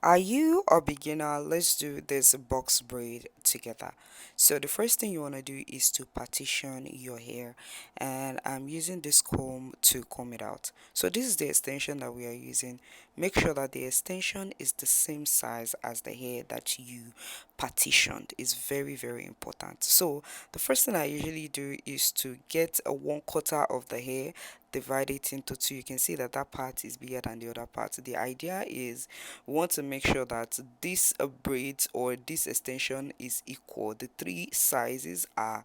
Are you a beginner? Let's do this box braid together. So the first thing you want to do is to partition your hair, and I'm using this comb to comb it out. So this is the extension that we are using. Make sure that the extension is the same size as the hair that you partitioned. Is very important. So the first thing I usually do is to get a 1/4 of the hair, divide it into two. You can see that that part is bigger than the other part. The idea is we want to make sure that this braids or this extension is equal. The three sizes are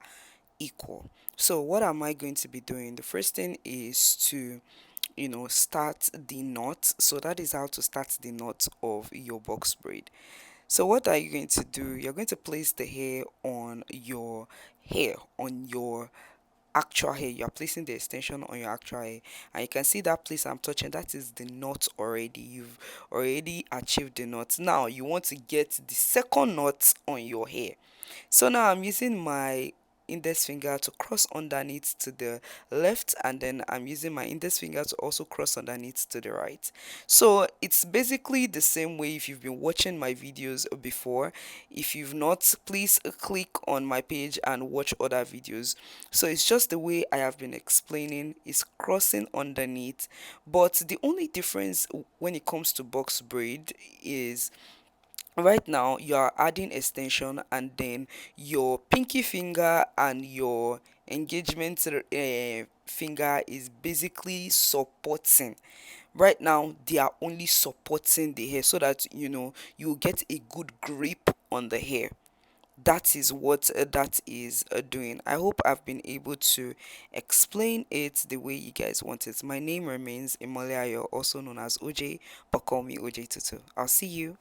equal. So what am I going to be doing? The first thing is to start the knot. So that is how to start the knot of your box braid. So what are you going to do? You're going to place the hair on your actual hair. You are placing the extension on your actual hair, and you can see that place I'm touching, that is the knot already. You've already achieved the knot. Now you want to get the second knot on your hair. So now I'm using my index finger to cross underneath to the left, and then I'm using my index finger to also cross underneath to the right. So it's basically the same way. If you've been watching my videos before, if you've not, please click on my page and watch other videos. So it's just the way I have been explaining, is crossing underneath. But the only difference when it comes to box braid is right now you are adding extension, and then your pinky finger and your engagement finger is basically supporting. Right now they are only supporting the hair so that you get a good grip on the hair. That is what that is doing. I hope I've been able to explain it the way you guys want it. My name remains Imoliayo, also known as OJ, but call me OJ Tutu. I'll see you